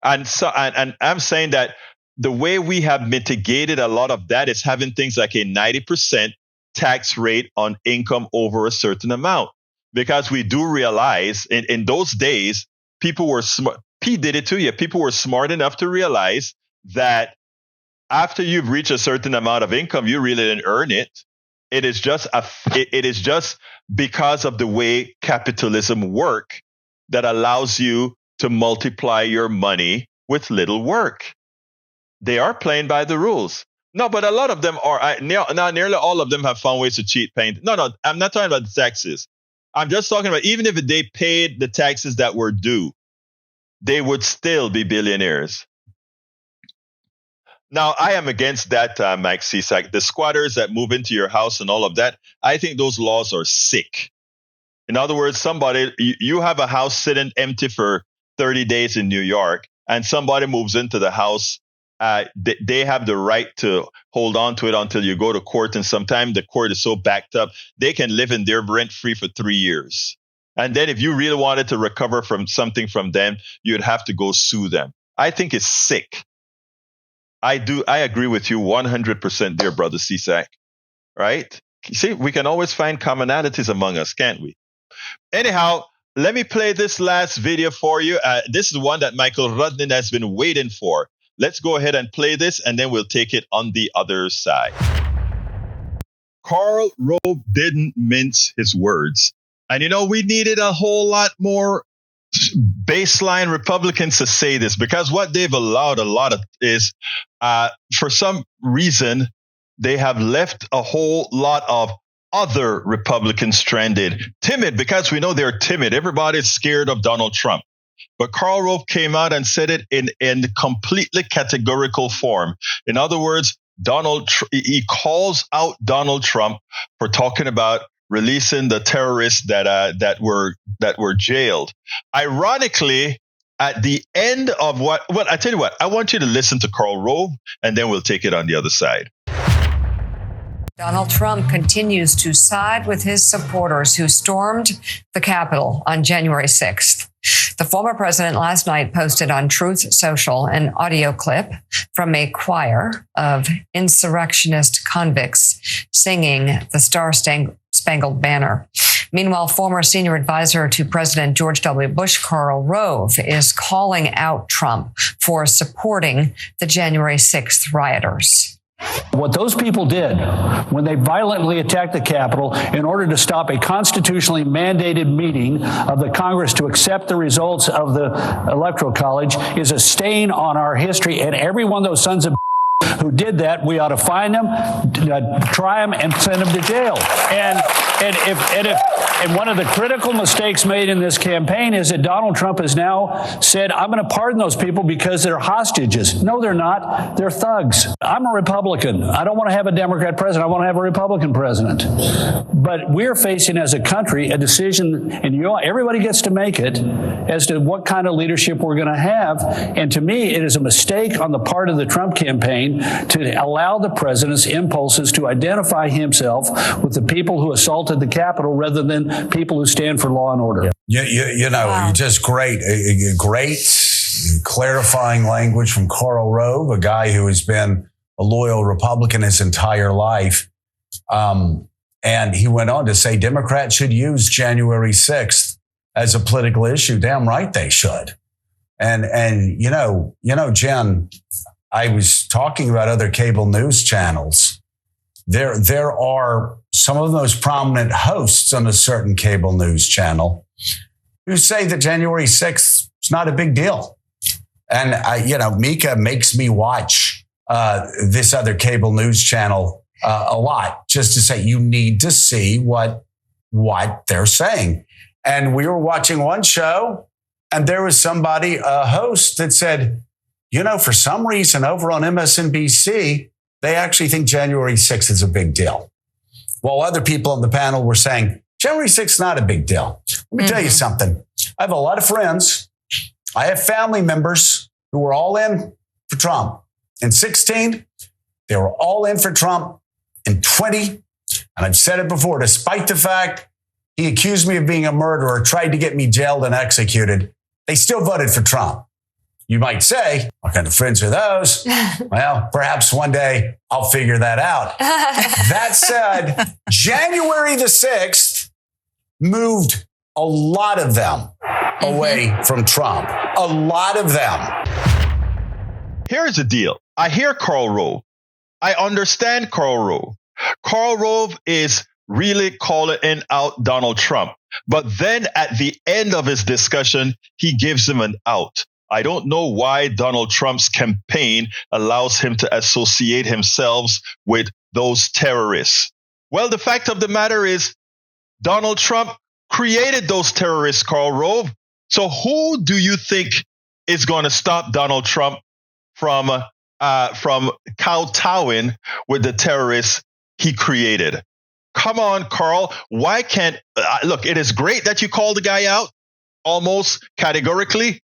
And so, and I'm saying that the way we have mitigated a lot of that is having things like a 90% tax rate on income over a certain amount. Because we do realize in those days, people were smart. Pete did it to you. People were smart enough to realize that after you've reached a certain amount of income, you really didn't earn it. It is just because of the way capitalism works that allows you to multiply your money with little work. They are playing by the rules. No, but a lot of them are. Now, nearly all of them have found ways to cheat paying. No, I'm not talking about the taxes. I'm just talking about even if they paid the taxes that were due, they would still be billionaires. Now, I am against that, Mike Cisak. The squatters that move into your house and all of that, I think those laws are sick. In other words, you have a house sitting empty for 30 days in New York, and somebody moves into the house. They have the right to hold on to it until you go to court. And sometimes the court is so backed up, they can live in there rent free for 3 years. And then if you really wanted to recover from something from them, you'd have to go sue them. I think it's sick. I agree with you 100%, dear brother Cisak. Right? See, we can always find commonalities among us, can't we? Anyhow, let me play this last video for you. This is one that Michael Rudnin has been waiting for. Let's go ahead and play this, and then we'll take it on the other side. Karl Rove didn't mince his words. And, we needed a whole lot more baseline Republicans to say this, because what they've allowed a lot of is, for some reason, they have left a whole lot of other Republicans stranded, timid, because we know they're timid. Everybody's scared of Donald Trump. But Karl Rove came out and said it in completely categorical form. In other words, he calls out Donald Trump for talking about releasing the terrorists that were jailed. Ironically, at the end of I tell you what, I want you to listen to Karl Rove, and then we'll take it on the other side. Donald Trump continues to side with his supporters who stormed the Capitol on January 6th. The former president last night posted on Truth Social an audio clip from a choir of insurrectionist convicts singing the Star-Spangled Banner. Meanwhile, former senior advisor to President George W. Bush, Karl Rove, is calling out Trump for supporting the January 6th rioters. What those people did when they violently attacked the Capitol in order to stop a constitutionally mandated meeting of the Congress to accept the results of the Electoral College is a stain on our history. And every one of those sons of who did that, we ought to find them, try them, and send them to jail. And one of the critical mistakes made in this campaign is that Donald Trump has now said, I'm going to pardon those people because they're hostages. No, they're not. They're thugs. I'm a Republican. I don't want to have a Democrat president. I want to have a Republican president. But we're facing as a country a decision, and everybody gets to make it, as to what kind of leadership we're going to have. And to me, it is a mistake on the part of the Trump campaign to allow the president's impulses to identify himself with the people who assaulted the Capitol rather than people who stand for law and order. You're just great clarifying language from Karl Rove, a guy who has been a loyal Republican his entire life. And he went on to say Democrats should use January 6th as a political issue. Damn right they should. And you know, Jen, I was talking about other cable news channels. There are some of the most prominent hosts on a certain cable news channel who say that January 6th is not a big deal. And Mika makes me watch this other cable news channel a lot, just to say you need to see what they're saying. And we were watching one show, and there was somebody, a host, that said, for some reason over on MSNBC, they actually think January 6th is a big deal. While other people on the panel were saying, January 6th is not a big deal. Let me tell you something. I have a lot of friends. I have family members who were all in for Trump. In 2016, they were all in for Trump. In 2020, and I've said it before, despite the fact he accused me of being a murderer, tried to get me jailed and executed, they still voted for Trump. You might say, what kind of friends are those? Well, perhaps one day I'll figure that out. That said, January the 6th moved a lot of them away from Trump. A lot of them. Here's the deal. I hear Karl Rove. I understand Karl Rove. Karl Rove is really calling out Donald Trump. But then at the end of his discussion, he gives him an out. I don't know why Donald Trump's campaign allows him to associate himself with those terrorists. Well, the fact of the matter is Donald Trump created those terrorists, Karl Rove. So who do you think is going to stop Donald Trump from kowtowing with the terrorists he created? Come on, Karl. Why can't look, it is great that you call the guy out almost categorically,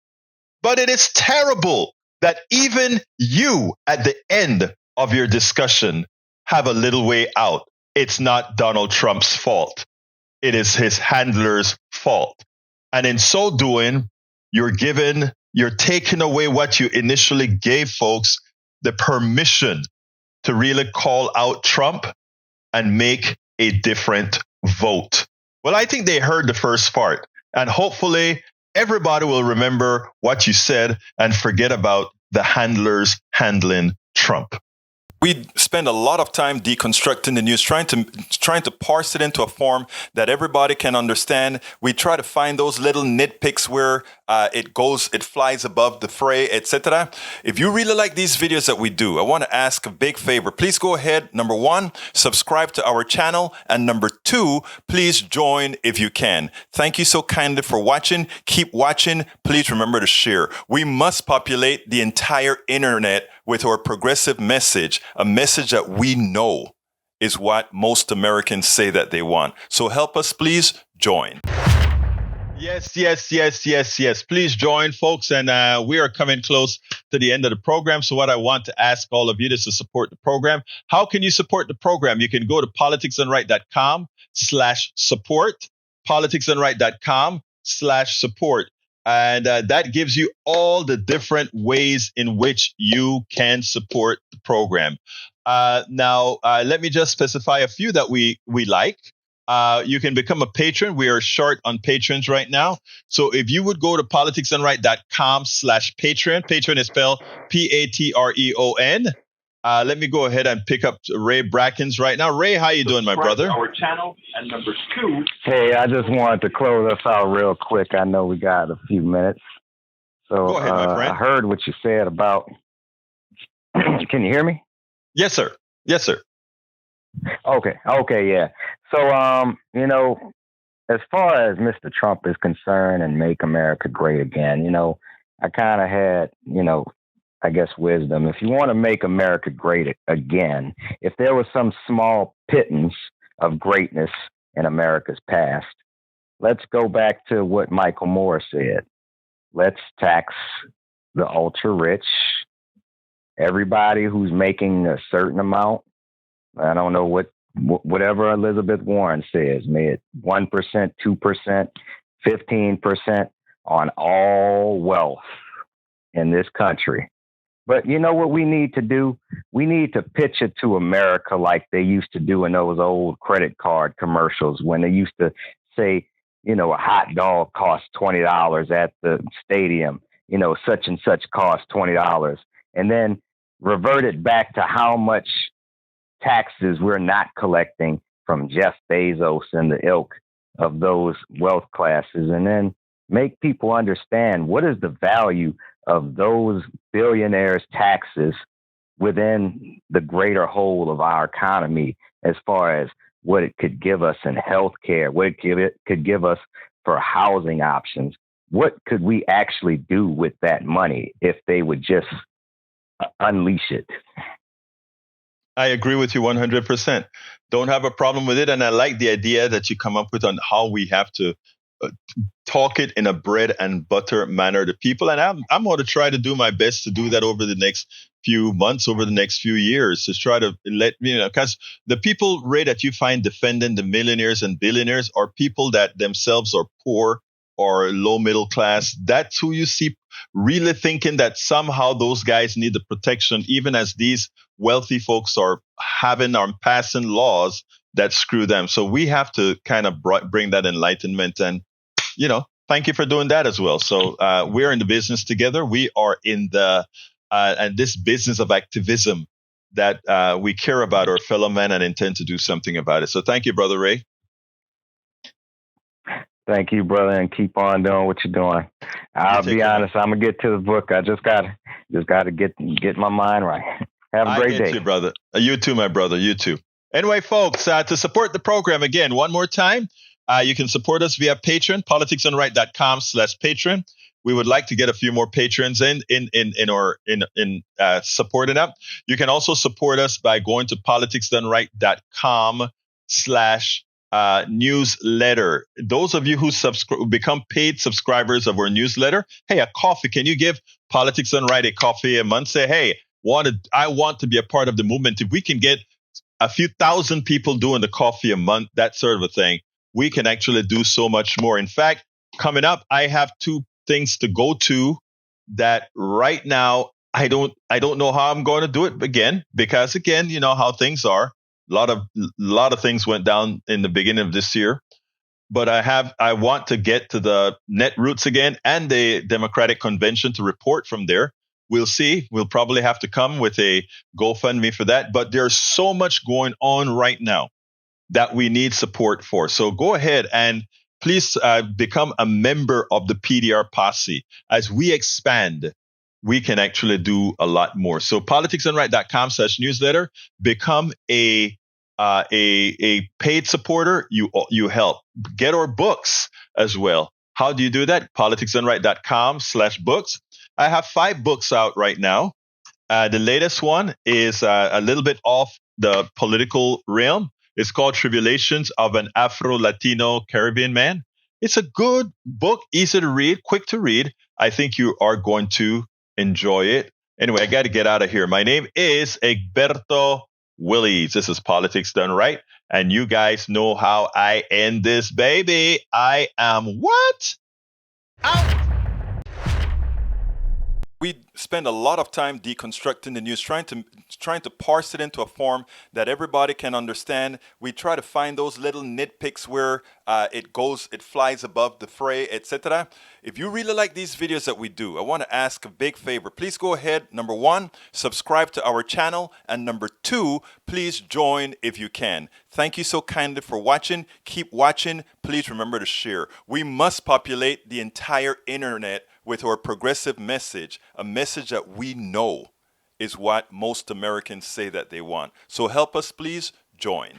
but it is terrible that even you at the end of your discussion have a little way out. It's not Donald Trump's fault. It is his handler's fault. And in so doing, you're taking away what you initially gave folks, the permission to really call out Trump and make a different vote. Well, I think they heard the first part, and hopefully everybody will remember what you said and forget about the handlers handling Trump. We spend a lot of time deconstructing the news, trying to parse it into a form that everybody can understand. We try to find those little nitpicks where it flies above the fray, etc. If you really like these videos that we do, I want to ask a big favor. Please go ahead. Number one, subscribe to our channel. And number two, please join if you can. Thank you so kindly for watching. Keep watching. Please remember to share. We must populate the entire internet with our progressive message, a message that we know is what most Americans say that they want. So help us, please join. Yes. Please join, folks. And we are coming close to the end of the program. So what I want to ask all of you is to support the program. How can you support the program? You can go to politicsandright.com/support, politicsandright.com/support. And that gives you all the different ways in which you can support the program. Now, let me just specify a few that we like. You can become a patron. We are short on patrons right now. So if you would go to politicsandright.com/patron, patron is spelled Patreon. Let me go ahead and pick up Ray Brackens right now. Ray, how you doing, my brother? Our channel. And number two. Hey, I just wanted to close us out real quick. I know we got a few minutes. So go ahead, my friend. I heard what you said about. Can you hear me? Yes, sir. Okay, yeah. So, as far as Mr. Trump is concerned and Make America Great Again, I kind of had, I guess, wisdom. If you want to make America great again, if there was some small pittance of greatness in America's past, let's go back to what Michael Moore said. Let's tax the ultra rich, everybody who's making a certain amount. I don't know whatever Elizabeth Warren says, may it 1%, 2%, 15% on all wealth. in this country. But you know what we need to do? We need to pitch it to America like they used to do in those old credit card commercials when they used to say, you know, a hot dog costs $20 at the stadium, you know, such and such costs $20. And then revert it back to how much taxes we're not collecting from Jeff Bezos and the ilk of those wealth classes, and then make people understand what is the value of those billionaires' taxes within the greater whole of our economy, as far as what it could give us in healthcare, what it could give us for housing options. What could we actually do with that money if they would just unleash it? I agree with you 100%. Don't have a problem with it. And I like the idea that you come up with on how we have to talk it in a bread and butter manner to people. And I'm going to try to do my best to do that over the next few months, over the next few years, to try to let, you know, because the people, Ray, that you find defending the millionaires and billionaires are people that themselves are poor or low middle class. That's who you see really thinking that somehow those guys need the protection, even as these wealthy folks are passing laws that screw them. So we have to kind of bring that enlightenment, and, you know, thank you for doing that as well. So we're in the business together. We are in the and this business of activism that we care about our fellow men and intend to do something about it. So thank you, Brother Ray. Thank you, brother, and keep on doing what you're doing. I'll be honest, I'm gonna get to the book. I just gotta get my mind right. Have a great day, you, brother. You too, my brother. You too. Anyway, folks, to support the program again, one more time, you can support us via Patreon, politicsdoneright.com/Patreon. We would like to get a few more patrons in supporting up. You can also support us by going to politicsdoneright.com/newsletter. Those of you who become paid subscribers of our newsletter, hey, a coffee. Can you give Politics Done Right a coffee a month? Say, hey, I want to be a part of the movement. If we can get a few thousand people doing the coffee a month, that sort of a thing, we can actually do so much more. In fact, coming up, I have 2 things to go to that right now I don't know how I'm going to do it again, because again, you know how things are. A lot of things went down in the beginning of this year, but I want to get to the Netroots again and the Democratic Convention to report from there. We'll see. We'll probably have to come with a GoFundMe for that, but there's so much going on right now that we need support for. So go ahead and please become a member of the PDR posse. As we expand, we can actually do a lot more. So politicsdoneright.com/newsletter, become a paid supporter. You help get our books as well. How do you do that? politicsdoneright.com/books. I have 5 books out right now. The latest one is a little bit off the political realm. It's called Tribulations of an Afro-Latino Caribbean Man. It's a good book, easy to read, quick to read. I think you are going to enjoy it. Anyway, I got to get out of here. My name is Egberto Willies. This is Politics Done Right. And you guys know how I end this baby. I am what? Out. We spend a lot of time deconstructing the news, trying to parse it into a form that everybody can understand. We try to find those little nitpicks where it flies above the fray, etc. If you really like these videos that we do, I want to ask a big favor. Please go ahead. Number 1, subscribe to our channel. And number 2, please join if you can. Thank you so kindly for watching. Keep watching. Please remember to share. We must populate the entire internet with our progressive message, a message that we know is what most Americans say that they want. So help us, please join.